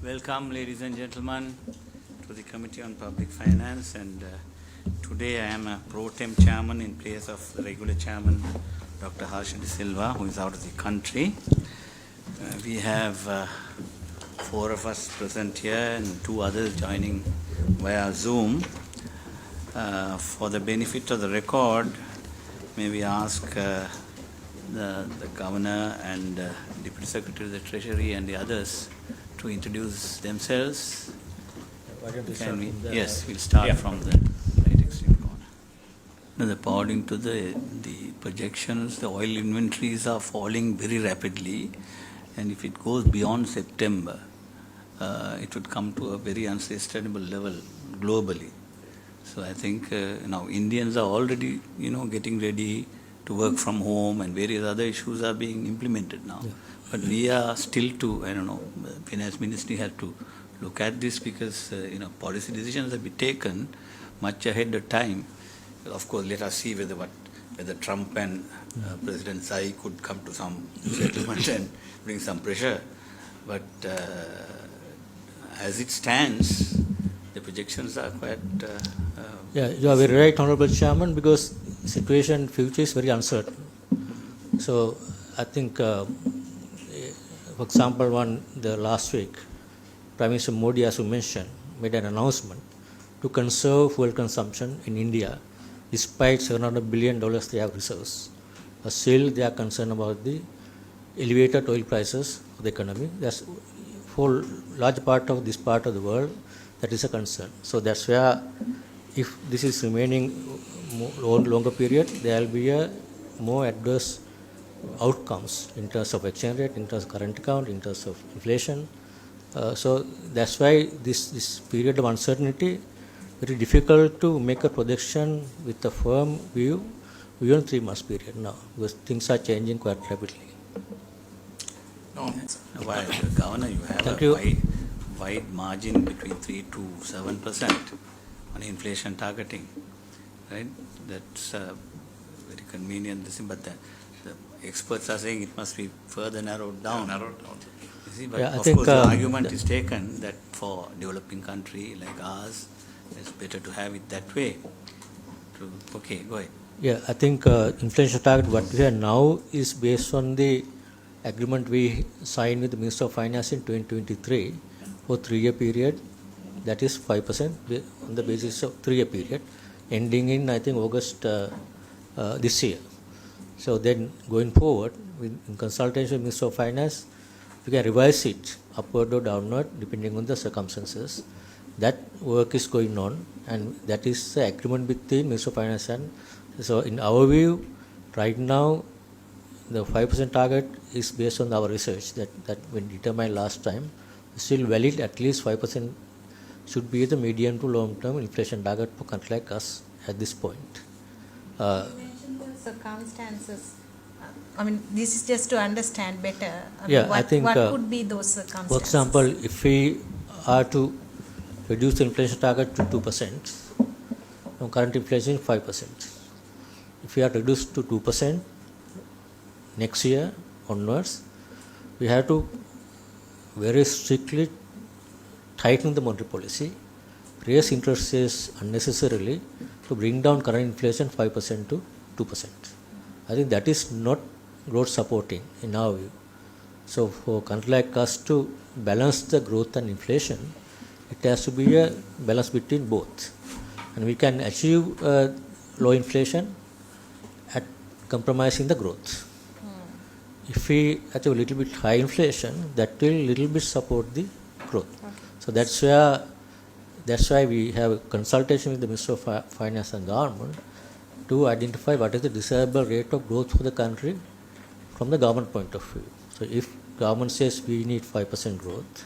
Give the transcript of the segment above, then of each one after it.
Welcome, ladies and gentlemen, to the Committee on Public Finance. And today I am a pro tem chairman in place of the regular chairman, Dr. Harsha De Silva, who is out of the country. We have four of us present here and two others joining via Zoom. For the benefit of the record, may we ask the Governor and Deputy Secretary of the Treasury and the others to introduce themselves. Yes, we'll start from the right extreme corner. According to the projections, the oil inventories are falling very rapidly, and if it goes beyond September, it would come to a very unsustainable level globally. So I think now Indians are already, getting ready to work from home, and various other issues are being implemented now. Yeah. But we are still the Finance Ministry had to look at this because, policy decisions have been taken much ahead of time. Of course, let us see whether Trump and President Tsai could come to some settlement and bring some pressure. But as it stands, the projections are quite... you are very right, Honorable Chairman, because situation future is very uncertain. So I think, for example, the last week, Prime Minister Modi, as you mentioned, made an announcement to conserve fuel consumption in India, despite $700 billion they have reserves. But still, they are concerned about the elevated oil prices of the economy. That's for large part of this part of the world, that is a concern. So that's where, if this is remaining longer period, there will be a more adverse outcomes in terms of exchange rate, in terms of current account, in terms of inflation. So that's why this period of uncertainty, very difficult to make a projection with a firm view beyond 3 months period now, because things are changing quite rapidly. While Governor, you have a wide margin between 3 to 7% on inflation targeting, right? That's very convenient. But the experts are saying it must be further narrowed down. You see, but of course, the argument is taken that for developing country like ours, it's better to have it that way. Okay, go ahead. Yeah, I think inflation target what we have now is based on the agreement we signed with the Minister of Finance in 2023 for 3-year period. That is 5% on the basis of 3-year period, ending in, I think, August this year. So then going forward, in consultation with Minister of Finance, we can revise it upward or downward depending on the circumstances. That work is going on, and that is the agreement between Minister of Finance and... So in our view, right now, the 5% target is based on our research that we determined last time. Still valid, at least 5% should be the medium to long-term inflation target for countries like us at this point. You mentioned the circumstances. This is just to understand better. I think what could be those circumstances? For example, if we are to reduce the inflation target to 2%, from current inflation 5%. If we are reduced to 2% next year onwards, we have to very strictly tighten the monetary policy, raise interest rates unnecessarily to bring down current inflation 5% to 2%. I think that is not growth supporting in our view. So for a country like us to balance the growth and inflation, it has to be a balance between both. And we can achieve low inflation at compromising the growth. If we achieve a little bit high inflation, that will little bit support the growth. Okay. So that's why we have a consultation with the Minister of Finance and Government to identify what is the desirable rate of growth for the country from the government point of view. So if government says we need 5% growth,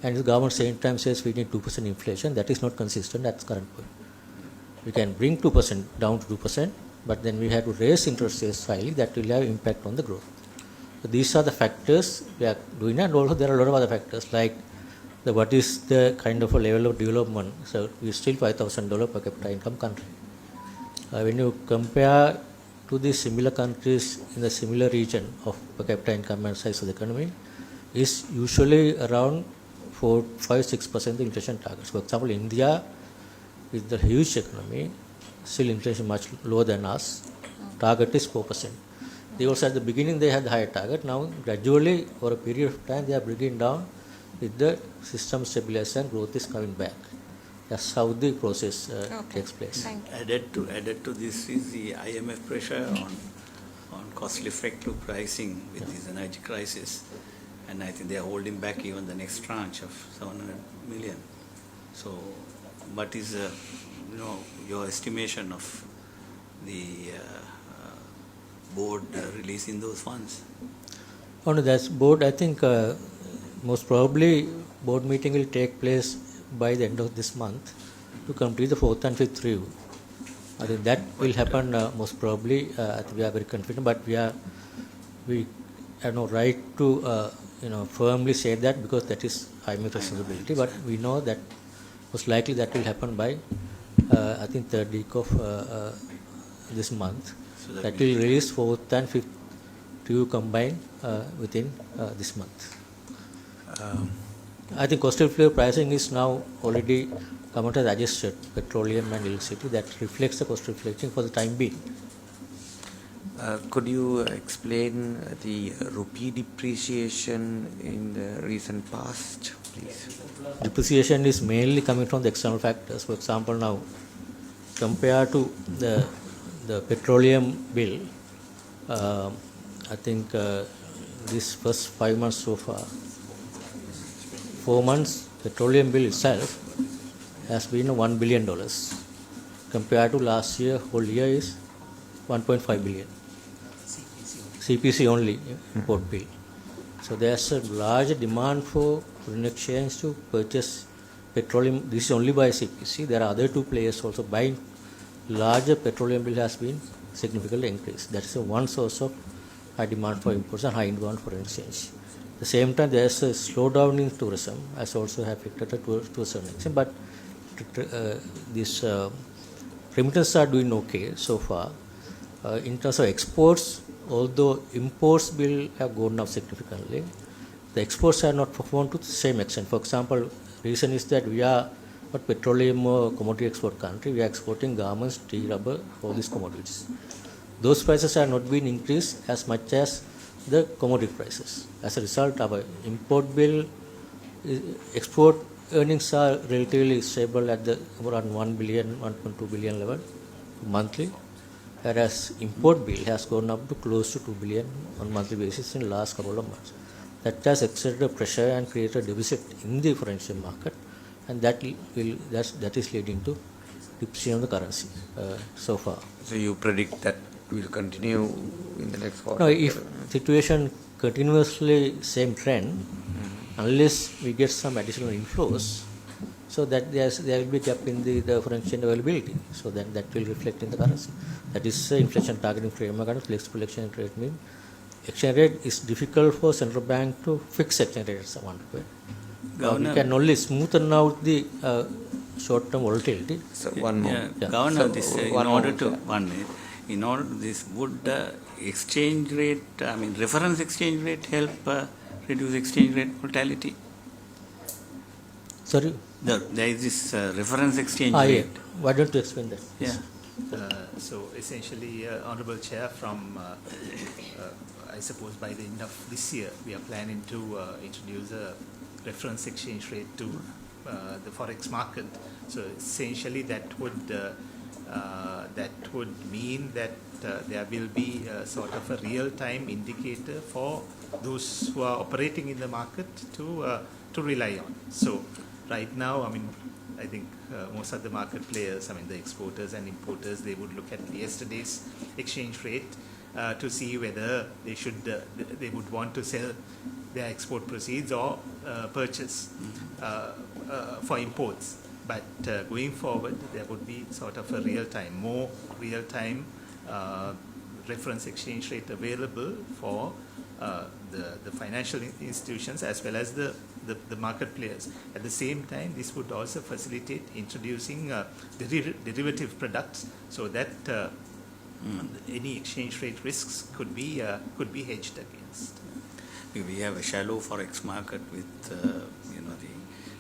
and the government same time says we need 2% inflation, that is not consistent at the current point. We can bring 2% down to 2%, but then we have to raise interest rates highly, that will have impact on the growth. So these are the factors we are doing, and also there are a lot of other factors like what is the kind of a level of development. So we are still $5,000 per capita income country. When you compare to the similar countries in the similar region of per capita income and size of the economy, is usually around 4-5-6% the inflation targets. For example, India is the huge economy, still inflation much lower than us. Target is 4%. They also at the beginning they had the higher target. Now gradually over a period of time they are bringing down with the system stabilization, growth is coming back. That's how the process takes place. Thank you. Added to this is the IMF pressure on cost-effective pricing with this energy crisis, and I think they are holding back even the next tranche of 700 million. So, what is your estimation of the board releasing those funds? Oh no, that's board. I think most probably board meeting will take place by the end of this month to complete the 4th and 5th review. I think that will happen most probably. I think we are very confident, but we have no right to firmly say that because that is IMF responsibility. But we know that most likely that will happen by I think 3rd week of this month. So that will release 4th and 5th review combined within this month. I think cost of living pricing is now already government has adjusted petroleum and electricity that reflects the cost of inflation for the time being. Could you explain the rupee depreciation in the recent past, please? Depreciation is mainly coming from the external factors. For example, now compared to the petroleum bill, I think this first 5 months so far, 4 months petroleum bill itself has been $1 billion. Compared to last year, whole year is 1.5 billion. CPC only import bill. So there's a large demand for foreign exchange to purchase petroleum. This is only by CPC. There are other two players also buying. Larger petroleum bill has been significantly increased. That is one source of high demand for imports and high demand for foreign exchange. At the same time, there is a slowdown in tourism, as also affected to a certain extent. But these remittances are doing okay so far. In terms of exports, although imports will have gone up significantly, the exports are not performed to the same extent. For example, reason is that we are not petroleum or commodity export country. We are exporting garments, tea, rubber, all these commodities. Those prices are not being increased as much as the commodity prices. As a result, our import bill, export earnings are relatively stable at the around 1 billion, 1.2 billion level monthly, whereas import bill has gone up to close to 2 billion on monthly basis in the last couple of months. That has exerted pressure and created a deficit in the foreign exchange market, and that is leading to depreciation of the currency so far. So you predict that will continue in the next quarter? No, if situation continuously same trend, unless we get some additional inflows, so that there will be gap in the foreign exchange availability. So then that will reflect in the currency. That is inflation targeting framework and flexible exchange rate mean. Exchange rate is difficult for central bank to fix exchange rate at some point. We can only smoothen out the short-term volatility. So one more. Yeah. Governor, So in order this would exchange rate, reference exchange rate help reduce exchange rate volatility? Sorry? There is this reference exchange Yeah. rate. Why don't you explain that? Yeah. So essentially, Honorable Chair, from I suppose by the end of this year, we are planning to introduce a reference exchange rate to the forex market. So essentially, that would mean that there will be sort of a real-time indicator for those who are operating in the market to rely on. So right now, I think most of the market players, the exporters and importers, they would look at yesterday's exchange rate to see whether they would want to sell their export proceeds or purchase for imports. But going forward, there would be sort of a more real-time reference exchange rate available for the financial institutions as well as the market players. At the same time, this would also facilitate introducing derivative products so that any exchange rate risks could be hedged against. We have a shallow forex market with the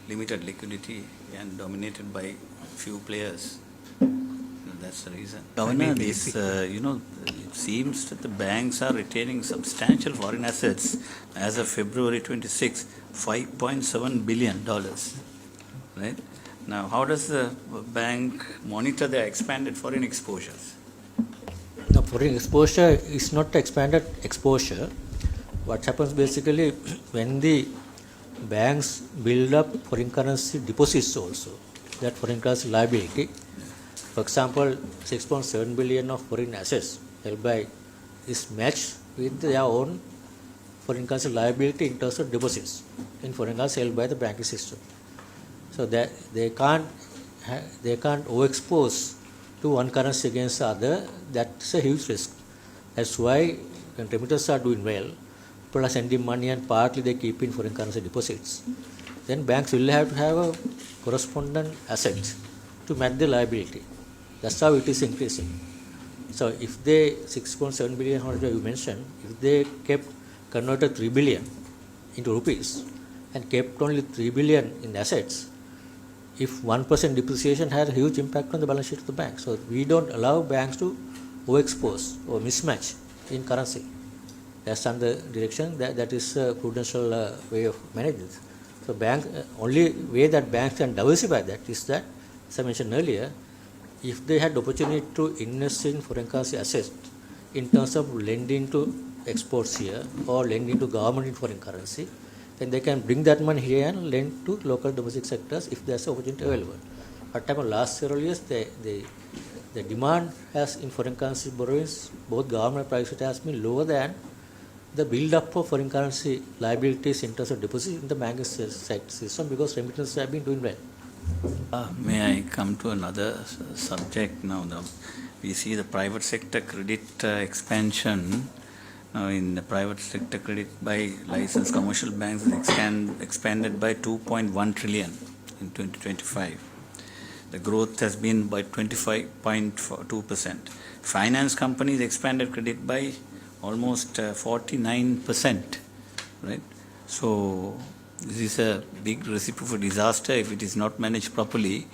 limited liquidity and dominated by few players. That's the reason. Governor, this, it seems that the banks are retaining substantial foreign assets as of February 26, $5.7 billion. Right? Now, how does the bank monitor their expanded foreign exposures? Now, foreign exposure is not expanded exposure. What happens basically when the banks build up foreign currency deposits also, that foreign currency liability. For example, 6.7 billion of foreign assets held by is matched with their own foreign currency liability in terms of deposits in foreign currency held by the banking system. So that they can't overexpose to one currency against the other. That's a huge risk. That's why when remitters are doing well, people are sending money and partly they keep in foreign currency deposits. Then banks will have to have a correspondent asset to match the liability. That's how it is increasing. So if they 6.7 billion you mentioned, if they converted 3 billion into rupees and kept only 3 billion in assets, if 1% depreciation had a huge impact on the balance sheet of the bank. So we don't allow banks to overexpose or mismatch in currency. That's under direction. That is a prudential way of managing it. So only way that banks can diversify that is that, as I mentioned earlier, if they had the opportunity to invest in foreign currency assets in terms of lending to exports here or lending to government in foreign currency, then they can bring that money here and lend to local domestic sectors if there's an opportunity available. What happened last several years, the demand has in foreign currency borrowings, both government and private sector, has been lower than the build-up of foreign currency liabilities in terms of deposits in the banking system because remittances have been doing well. May I come to another subject now? We see the private sector credit expansion. Now, in the private sector credit by licensed commercial banks is expanded by 2.1 trillion in 2025. The growth has been by 25.2%. Finance companies expanded credit by almost 49%. Right? So this is a big recipe for disaster if it is not managed properly.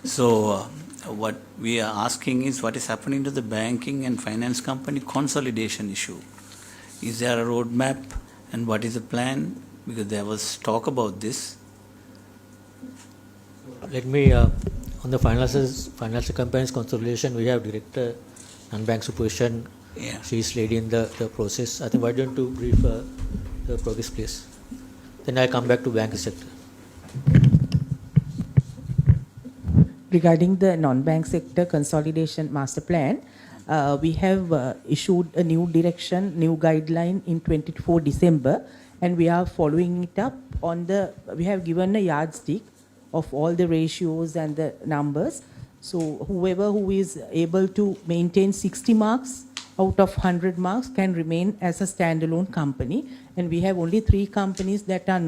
So what we are asking is what is happening to the banking and finance company consolidation issue. Is there a roadmap and what is the plan? Because there was talk about this. Let me, on the financial companies consolidation, we have Director Non-Bank Supervision. Yeah. She is leading the process. I think why don't you brief the progress, please? Then I'll come back to banking sector. Regarding the non-bank sector consolidation master plan, we have issued a new direction, new guideline in 24 December, and we are following it up we have given a yardstick of all the ratios and the numbers. So whoever who is able to maintain 60 marks out of 100 marks can remain as a standalone company, and we have only 3 companies that are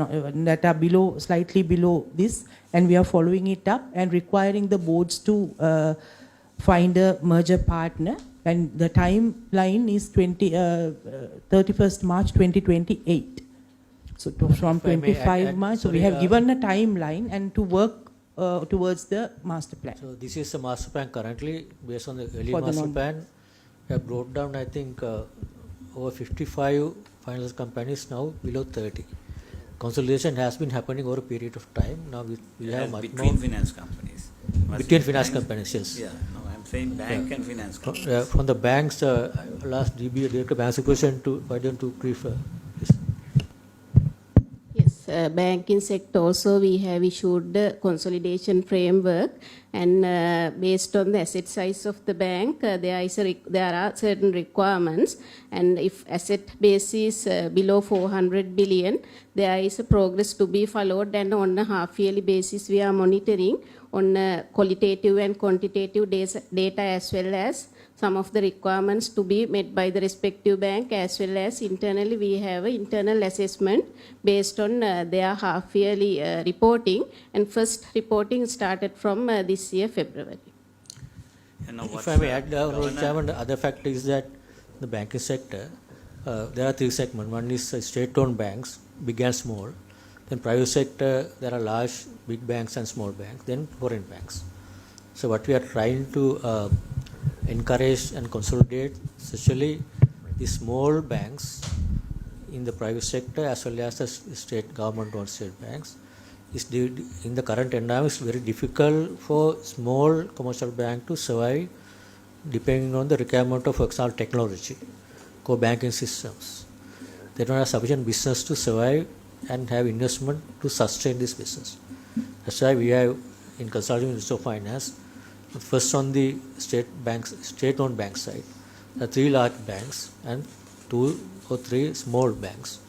slightly below this, and we are following it up and requiring the boards to find a merger partner, and the timeline is 31st March 2028. So from 25 March, so we have given a timeline and to work towards the master plan. So this is the master plan currently based on the early For the master plan. We have brought down, I think, over 55 financial companies now below 30. Consolidation has been happening over a period of time. Now we have much between more finance companies. between finance companies, yes. Yeah, no, I'm saying bank and finance companies. From the banks, last DB Director Bank Supervision to why don't you brief this? Yes, banking sector also we have issued the consolidation framework, and based on the asset size of the bank, there are certain requirements, and if asset base is below 400 billion, there is a progress to be followed, and on a half-yearly basis we are monitoring on qualitative and quantitative data as well as some of the requirements to be met by the respective bank, as well as internally we have an internal assessment based on their half-yearly reporting, and first reporting started from this year February. If I may add, Chairman, the other factor is that the banking sector, there are 3 segments. One is state-owned banks, big and small. Then private sector, there are large, big banks and small banks, then foreign banks. So what we are trying to encourage and consolidate, especially the small banks in the private sector as well as the state government-owned state banks. In the current environment, it's very difficult for small commercial bank to survive depending on the requirement of, for example, technology, core banking systems. They don't have sufficient business to survive and have investment to sustain this business. That's why we have, in consulting with Ministry of Finance, first on the state-owned bank side, there are 3 large banks and 2 or 3 small banks.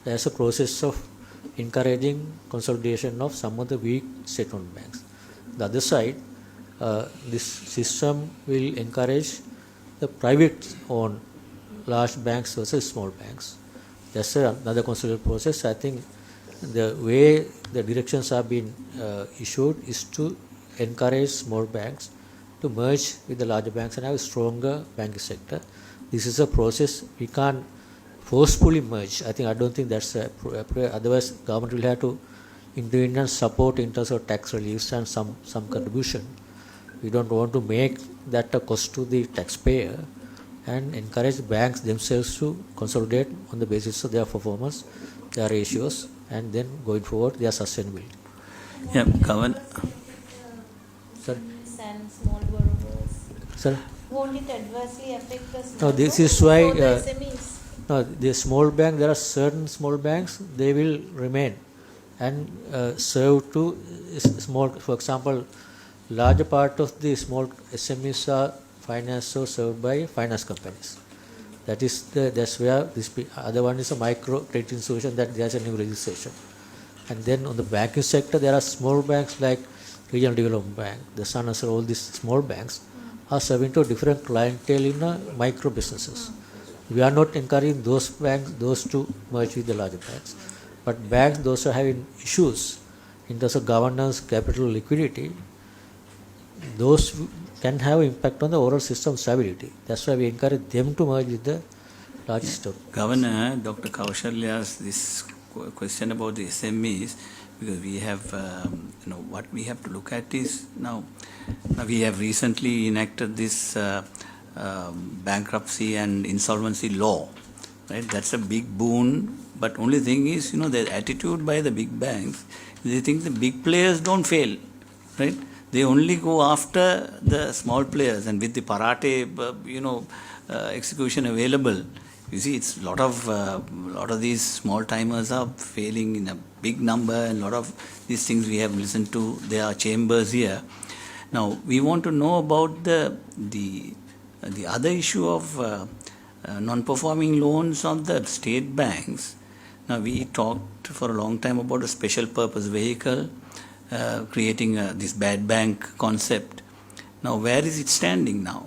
There's a process of encouraging consolidation of some of the weak state-owned banks. The other side, this system will encourage the private-owned large banks versus small banks. That's another consolidation process. I think the way the directions have been issued is to encourage small banks to merge with the larger banks and have a stronger banking sector. This is a process. We can't forcefully merge. I don't think that's otherwise government will have to intervene and support in terms of tax reliefs and some contribution. We don't want to make that a cost to the taxpayer and encourage banks themselves to consolidate on the basis of their performance, their ratios, and then going forward their sustainability. Yeah, Governor. Sir? And small borrowers. Sir? Won't it adversely affect the small No, this is borrowers why or the SMEs? no, the small bank, there are certain small banks, they will remain and serve to small, for example, larger part of the small SMEs are financed or served by finance companies. That's where this other one is a micro credit institution that there's a new registration. And then on the banking sector, there are small banks like Regional Development Bank, the Sun and all these small banks are serving to different clientele in micro businesses. We are not encouraging those banks, those to merge with the larger banks. But banks, those are having issues in terms of governance, capital, liquidity, those can have impact on the overall system stability. That's why we encourage them to merge with the large system. Governor, Dr. Kaushalya asked this question about the SMEs because we have, what we have to look at is now we have recently enacted this bankruptcy and insolvency law, right? That's a big boon, but only thing is, the attitude by the big banks, they think the big players don't fail, right? They only go after the small players, and with the parate, execution available, you see, it's lot of these small timers are failing in a big number, and lot of these things we have listened to. There are chambers here. Now we want to know about the other issue of non-performing loans of the state banks. Now we talked for a long time about a special purpose vehicle, creating this bad bank concept. Now where is it standing now?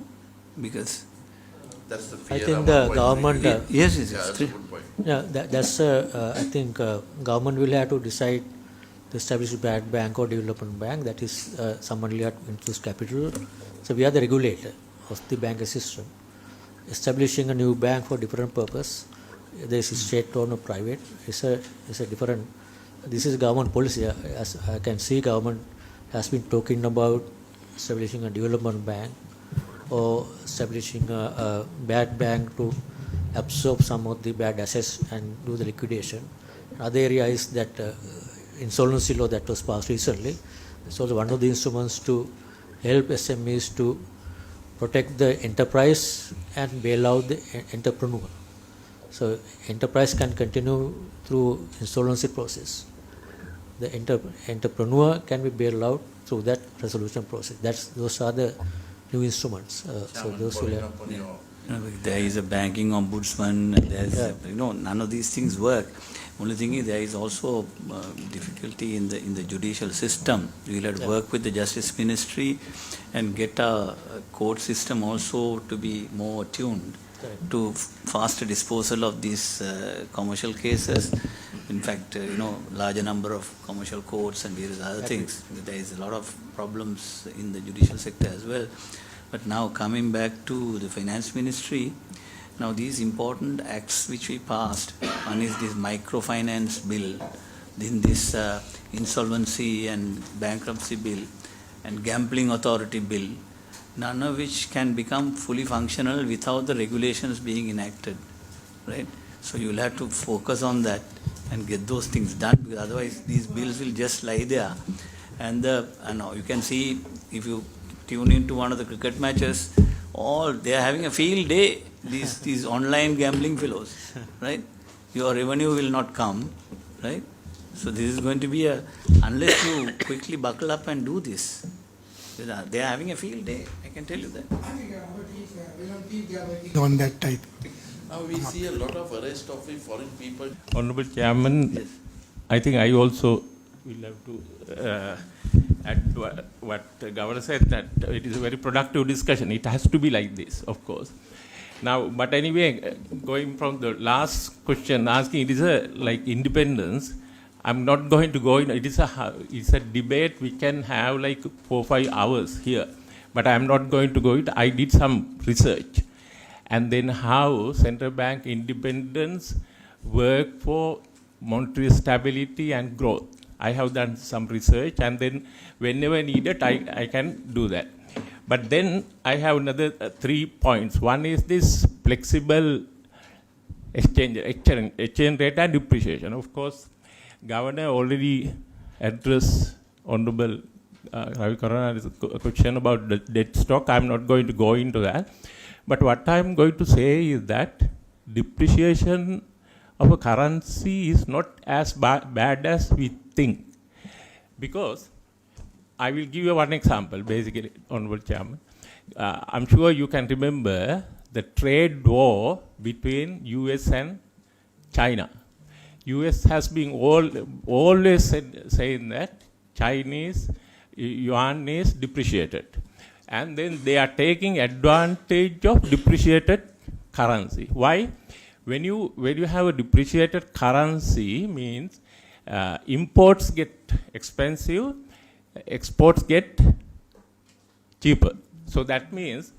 Because that's the I fear think of the avoiding government, it. yes, That's a good point. yeah, that's I think government will have to decide to establish a bad bank or development bank. That is someone will have to infuse capital. So we are the regulator of the banking system. Establishing a new bank for different purpose, there is state-owned or private, is a different. This is government policy. As I can see, government has been talking about establishing a development bank or establishing a bad bank to absorb some of the bad assets and do the liquidation. Another area is that insolvency law that was passed recently. It's also one of the instruments to help SMEs to protect the enterprise and bail out the entrepreneur. So enterprise can continue through insolvency process. The entrepreneur can be bailed out through that resolution process. Those are the new instruments. So those will have. there is a banking ombudsman, there's none of these things work. Only thing is there is also difficulty in the judicial system. We'll have to work with the Justice Ministry and get a court system also to be more attuned to faster disposal of these commercial cases. In fact, larger number of commercial courts and various other things. There is a lot of problems in the judicial sector as well. But now coming back to the Finance Ministry, now these important acts which we passed, one is this microfinance bill, in this insolvency and bankruptcy bill and gambling authority bill, none of which can become fully functional without the regulations being enacted, right? So you'll have to focus on that and get those things done, because otherwise these bills will just lie there. And you can see, if you tune into one of the cricket matches, they are having a field day, these online gambling fellows, right? Your revenue will not come, right? So this is going to be unless you quickly buckle up and do this, they are having a field day, I can tell you that. On that type. Now we see a lot of arrest of foreign people. Honorable Chairman, Yes. I think I also will have to add to what the Governor said, that it is a very productive discussion. It has to be like this, of course. Now, but anyway, going from the last question, asking it is like independence, I'm not going to go in. It's a debate we can have like 4 or 5 hours here, but I'm not going to go in. I did some research, and then how central bank independence work for monetary stability and growth. I have done some research, and then whenever needed, I can do that. But then I have another 3 points. One is this flexible exchange rate and depreciation. Of course, Governor already addressed Honorable Ravi Karuna's question about the debt stock. I'm not going to go into that. But what I'm going to say is that depreciation of a currency is not as bad as we think. Because I will give you one example, basically, Honorable Chairman. I'm sure you can remember the trade war between US and China. US has been always saying that Chinese yuan is depreciated. And then they are taking advantage of depreciated currency. Why? When you have a depreciated currency, means imports get expensive, exports get cheaper. So that means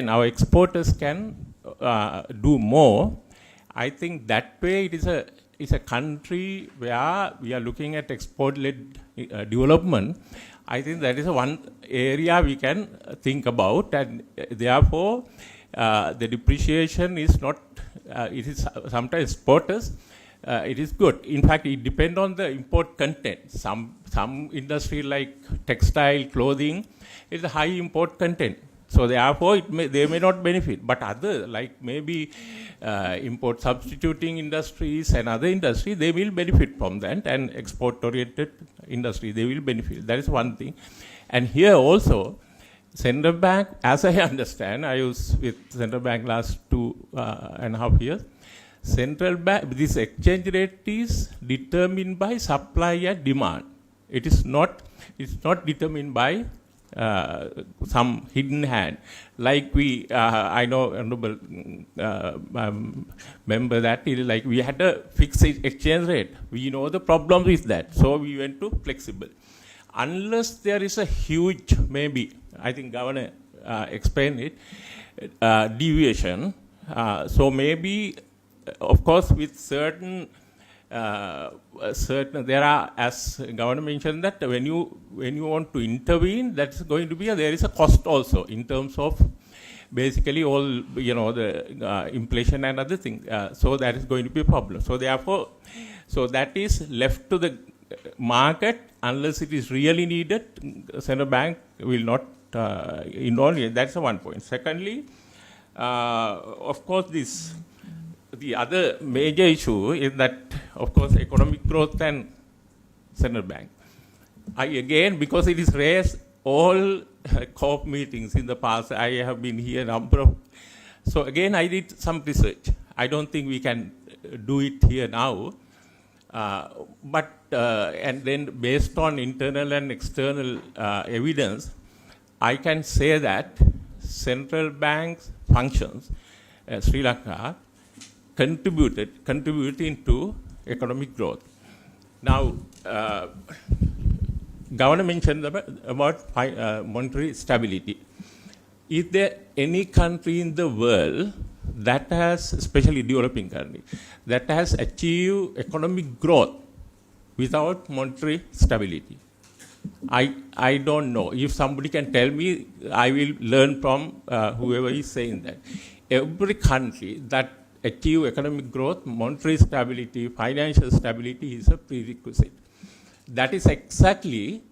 our exporters can do more. I think that way it is a country where we are looking at export-led development. I think that is one area we can think about, and therefore the depreciation is not, it is sometimes exporters, it is good. In fact, it depends on the import content. Some industry like textile, clothing, is a high import content. So therefore, they may not benefit. But other, like maybe import substituting industries and other industries, they will benefit from that. And export-oriented industry, they will benefit. That is one thing. And here also, Central Bank, as I understand, I was with Central Bank last 2.5 years. Central Bank, this exchange rate is determined by supply and demand. It's not determined by some hidden hand. Like I know Honorable member that it is like we had a fixed exchange rate. We know the problem with that, so we went to flexible. Unless there is a huge, maybe I think Governor explained it, deviation. So maybe, of course, with certain there are, as Governor mentioned, that when you want to intervene, that's going to be there is a cost also in terms of basically all the inflation and other things. So that is going to be a problem. So therefore, that is left to the market unless it is really needed. Central Bank will not involve it. That's one point. Secondly, of course, the other major issue is that, of course, economic growth and Central Bank. Because it is raised all COP meetings in the past, I have been here a number of. So again, I did some research. I don't think we can do it here now. And then based on internal and external evidence, I can say that Central Bank's functions, Sri Lanka, contributing to economic growth. Now, Governor mentioned about monetary stability. Is there any country in the world that has, especially developing country, that has achieved economic growth without monetary stability. I don't know. If somebody can tell me, I will learn from whoever is saying that. Every country that achieve economic growth, monetary stability, financial stability is a prerequisite. That is exactly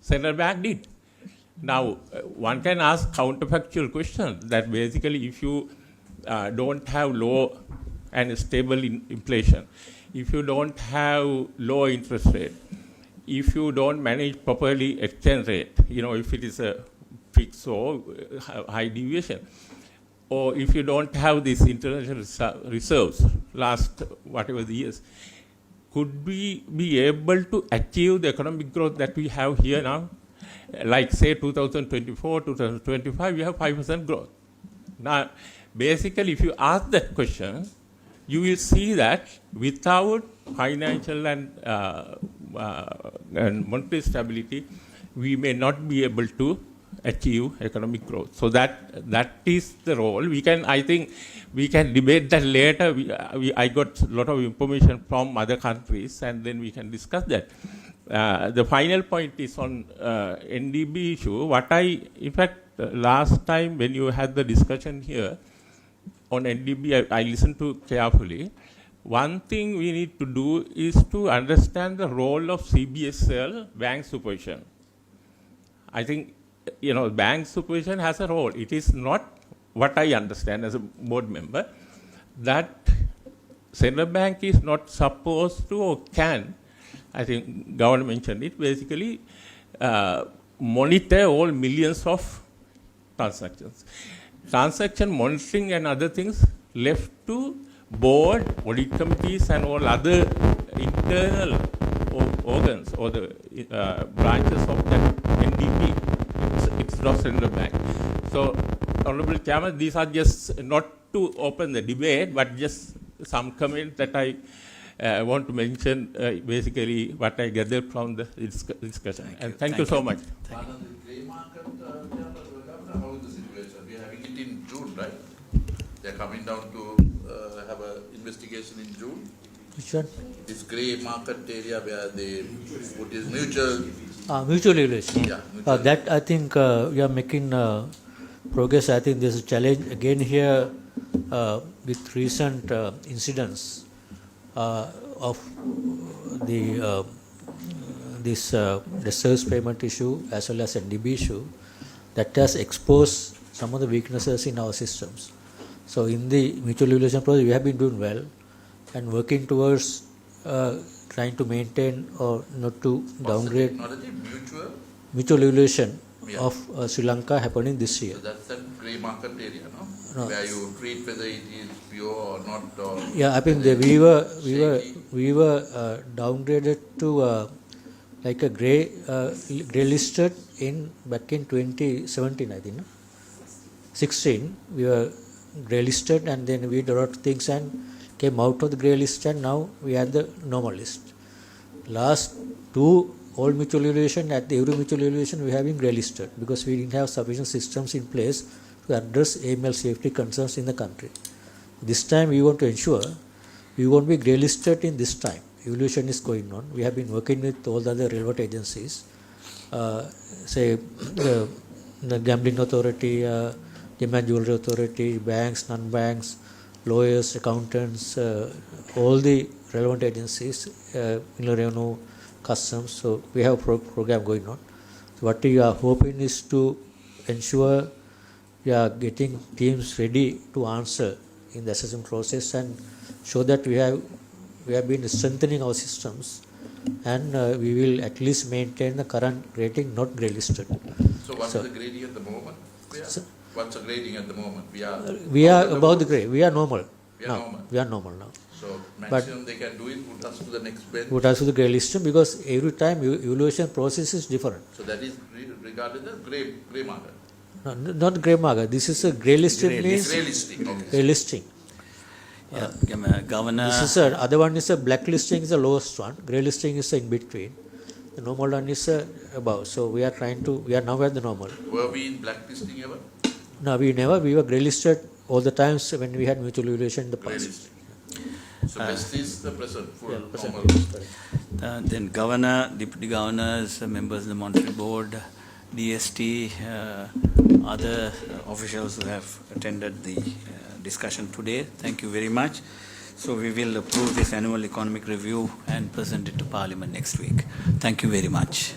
central bank did. Now, one can ask counterfactual questions that basically if you don't have low and stable inflation, if you don't have low interest rate, if you don't manage properly exchange rate, if it is a fixed or high deviation, or if you don't have these international reserves last whatever the years, could we be able to achieve the economic growth that we have here now? Like say 2024, 2025, we have 5% growth. Now, basically, if you ask that question, you will see that without financial and monetary stability, we may not be able to achieve economic growth. So that is the role. I think we can debate that later. I got a lot of information from other countries, and then we can discuss that. The final point is on NDB issue. In fact, last time when you had the discussion here on NDB, I listened to carefully. One thing we need to do is to understand the role of CBSL, bank supervision. I think, bank supervision has a role. It is not what I understand as a board member, that central bank is not supposed to or can, I think government mentioned it, basically monitor all millions of transactions. Transaction monitoring and other things left to board, audit committees and all other internal organs or the branches of that NDB. It's not central bank. So, Honorable Chairman, these are just not to open the debate, but just some comment that I want to mention, basically what I gathered from the discussion. Thank you so much. How is the situation? We are having it in June, right? They are coming down to have an investigation in June. Which one? This grey market area where they put this mutual. Mutual relation. Yeah, mutual. That I think we are making progress. I think there's a challenge again here with recent incidents of the this reserves payment issue as well as NDB issue that has exposed some of the weaknesses in our systems. So in the mutual relation process, we have been doing well and working towards trying to maintain or not to downgrade mutual relation of Sri Lanka happening this year. So that's the grey market area, no? Where you treat whether it is pure or not. Or I think we were downgraded to like a grey listed back in 2017, I think. 16 we were grey listed, and then we did a lot of things and came out of the grey list, and now we are the normal list. Last two all mutual relation, at the every mutual relation we have been grey listed because we didn't have sufficient systems in place to address AML safety concerns in the country. This time we want to ensure we won't be grey listed in this time. Evaluation is going on. We have been working with all the other relevant agencies, say the Gambling Authority, Demand Jewelry Authority, banks, non-banks, lawyers, accountants, all the relevant agencies, Revenue, Customs. So we have a program going on. So what we are hoping is to ensure we are getting teams ready to answer in the assessment process and show that we have been strengthening our systems, and we will at least maintain the current rating, not grey listed. So what's the grading at the moment? What's the grading at the moment? We are above the grey. We are normal. We are normal. We are normal now. So maximum they can do it, put us to the next bench. Put us to the grey listing, because every time evaluation process is different. So that is regarded as grey market. No, not grey market. This is a grey listing means Grey listing. Okay. grey listing. Governor. This is other one is a black listing is the lowest one. Grey listing is in between. The normal one is above. So we are now at the normal. Were we in blacklisting ever? No, we never. We were grey listed all the times when we had mutual relation in the Grey past. listing. So best is the present, full Yeah, present, normal. yes, correct. Then governor, deputy governors, members of the monetary board, DST, other officials who have attended the discussion today. Thank you very much. So we will approve this annual economic review and present it to Parliament next week. Thank you very much.